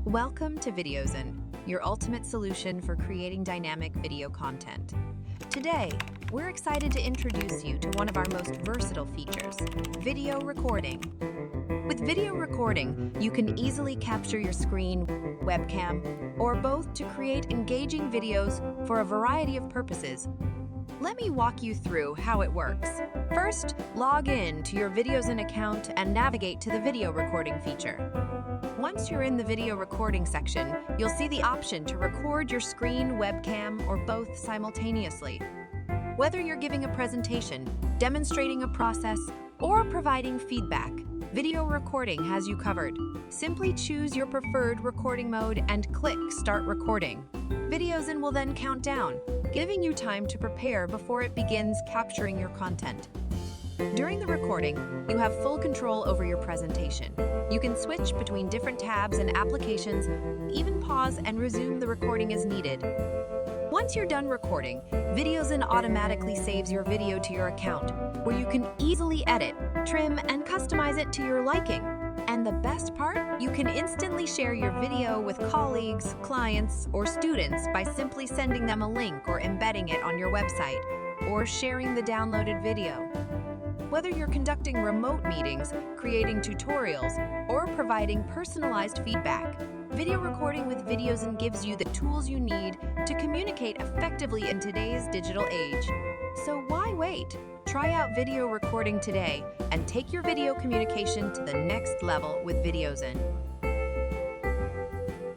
Welcome to VideoZen, your ultimate solution for creating dynamic video content. Today, we're excited to introduce you to one of our most versatile features, video recording. With video recording, you can easily capture your screen, webcam, or both to create engaging videos for a variety of purposes. Let me walk you through how it works. First, log in to your VideoZen account and navigate to the video recording feature. Once you're in the video recording section, you'll see the option to record your screen, webcam, or both simultaneously. Whether you're giving a presentation, demonstrating a process, or providing feedback, video recording has you covered. Simply choose your preferred recording mode and click Start Recording. VideoZen will then count down, giving you time to prepare before it begins capturing your content. During the recording, you have full control over your presentation. You can switch between different tabs and applications, even pause and resume the recording as needed. Once you're done recording, VideoZen automatically saves your video to your account, where you can easily edit, trim, and customize it to your liking. And the best part? You can instantly share your video with colleagues, clients, or students by simply sending them a link or embedding it on your website, or sharing the downloaded video. Whether you're conducting remote meetings, creating tutorials, or providing personalized feedback, video recording with VideoZen gives you the tools you need to communicate effectively in today's digital age. So why wait? Try out video recording today and take your video communication to the next level with VideoZen.